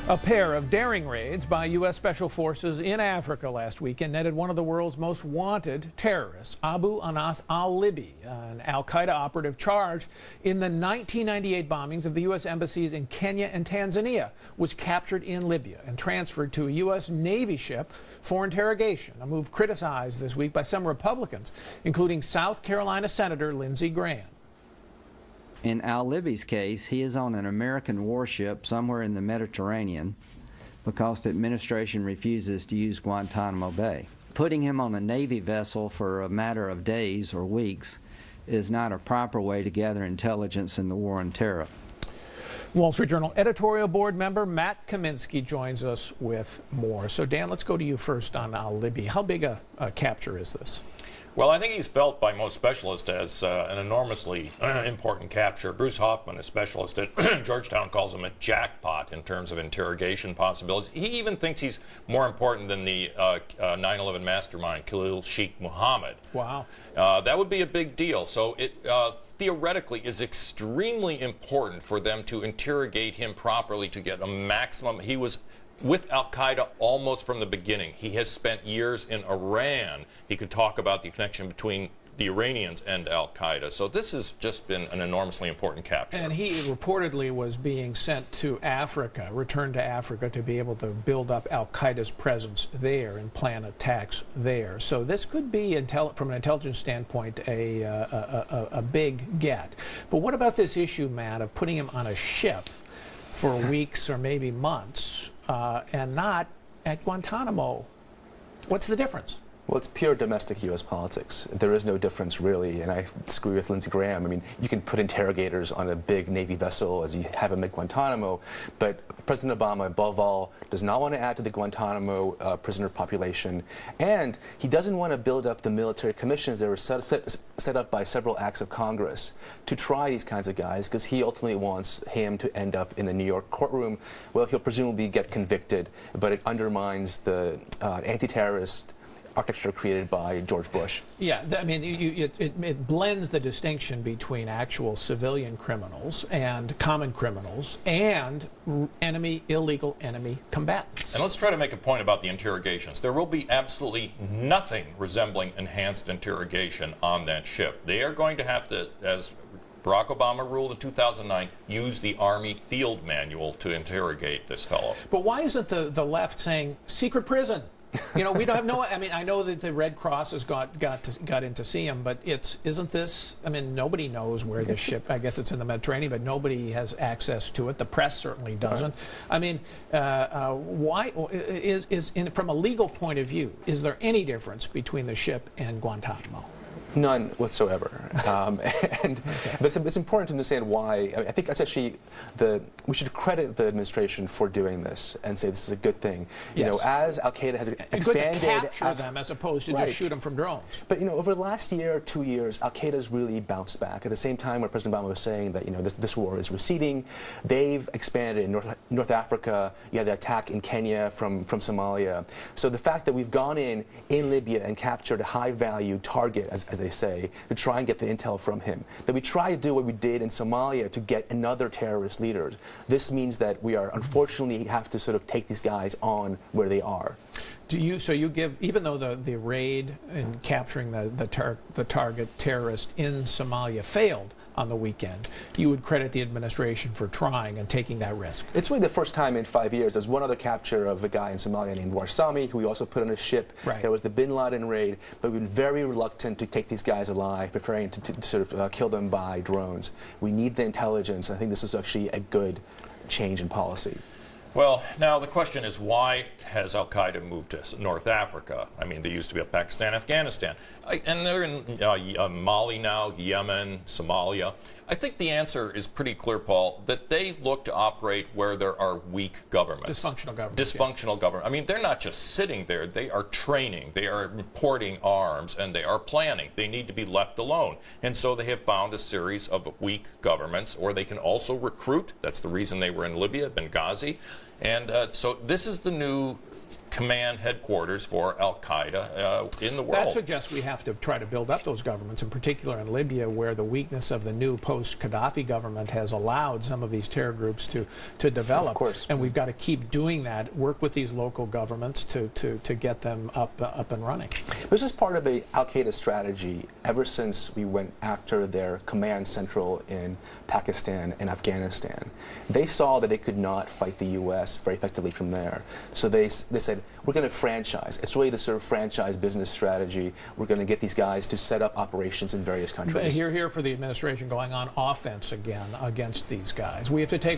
A pair of daring raids by U.S. Special Forces in Africa last weekend netted one of the world's most wanted terrorists, Abu Anas al-Libi, an al-Qaeda operative charged in the 1998 bombings of the U.S. embassies in Kenya and Tanzania, was captured in Libya and transferred to a U.S. Navy ship for interrogation, a move criticized this week by some Republicans, including South Carolina Senator Lindsey Graham. In al-Libi's case, he is on an American warship somewhere in the Mediterranean because the administration refuses to use Guantanamo Bay. Putting him on a Navy vessel for a matter of days or weeks is not a proper way to gather intelligence in the war on terror. Wall Street Journal editorial board member Matt Kaminsky joins us with more. So, Dan, let's go to you first on al-Libi. How big a capture is this? Well, I think he's felt by most specialists as an enormously important capture. Bruce Hoffman, a specialist at Georgetown, calls him a jackpot in terms of interrogation possibilities. He even thinks he's more important than the 9/11 mastermind, Khalil Sheikh Mohammed. Wow. That would be a big deal. So it theoretically is extremely important for them to interrogate him properly to get a maximum. He was with al-Qaeda almost from the beginning. He has spent years in Iran. He could talk about the connection between the Iranians and al-Qaeda. So this has just been an enormously important capture. And he reportedly was being sent to Africa, returned to Africa, to be able to build up al-Qaeda's presence there and plan attacks there. So this could be, from an intelligence standpoint, a big get. But what about this issue, Matt, of putting him on a ship for weeks or maybe months and not at Guantanamo? What's the difference? Well, it's pure domestic U.S. politics. There is no difference, really, and I disagree with Lindsey Graham. I mean, you can put interrogators on a big Navy vessel as you have them at Guantanamo, but President Obama, above all, does not want to add to the Guantanamo prisoner population, and he doesn't want to build up the military commissions that were set up by several acts of Congress to try these kinds of guys, because he ultimately wants him to end up in a New York courtroom. Well, he'll presumably get convicted, but it undermines the anti-terrorist architecture created by George Bush. Yeah, I mean, it blends the distinction between actual civilian criminals and common criminals and illegal enemy combatants. And let's try to make a point about the interrogations. There will be absolutely nothing resembling enhanced interrogation on that ship. They are going to have to, as Barack Obama ruled in 2009, use the Army field manual to interrogate this fellow. But why isn't the left saying secret prison? You know, we don't have no. I mean, I know that the Red Cross has got in to see him, but isn't this? I mean, nobody knows where this ship. I guess it's in the Mediterranean, but nobody has access to it. The press certainly doesn't. I mean, why from a legal point of view, is there any difference between the ship and Guantanamo? None whatsoever. And it's important to understand why. I think that's actually we should credit the administration for doing this and say this is a good thing. You know, as al-Qaeda has expanded, good to capture them as opposed to just shoot them from drones. But you know, over the last year or 2 years, al-Qaeda's really bounced back. At the same time, when President Obama was saying that this war is receding, they've expanded in North Africa. You had the attack in Kenya from Somalia. So the fact that we've gone in Libya and captured a high-value target, as they say, to try and get the intel from him, that we try to do what we did in Somalia to get another terrorist leader. This means that we are unfortunately have to sort of take these guys on where they are. So you give, even though the raid in capturing the target terrorist in Somalia failed on the weekend, you would credit the administration for trying and taking that risk? It's really the first time in 5 years. There's one other capture of a guy in Somalia named Warsami, who we also put on a ship. Right. There was the Bin Laden raid, but we've been very reluctant to take these guys alive, preferring to sort of kill them by drones. We need the intelligence. I think this is actually a good change in policy. Well, now the question is, why has al-Qaeda moved to North Africa? I mean, they used to be in Pakistan, Afghanistan, and they're in Mali now, Yemen, Somalia. I think the answer is pretty clear, Paul, that they look to operate where there are weak governments. Dysfunctional governments. Dysfunctional government. I mean, they're not just sitting there. They are training. They are importing arms, and they are planning. They need to be left alone. And so they have found a series of weak governments, or they can also recruit. That's the reason they were in Libya, Benghazi. And so this is the new command headquarters for al-Qaeda in the world. That suggests we have to try to build up those governments, in particular in Libya, where the weakness of the new post-Gaddafi government has allowed some of these terror groups to develop. Of course. And we've got to keep doing that, work with these local governments to get them up and running. This is part of a al-Qaeda strategy ever since we went after their command central in Pakistan and Afghanistan. They saw that they could not fight the U.S. very effectively from there. So they said, we're going to franchise. It's really the sort of franchise business strategy. We're going to get these guys to set up operations in various countries. Here for the administration going on offense again against these guys. We have to take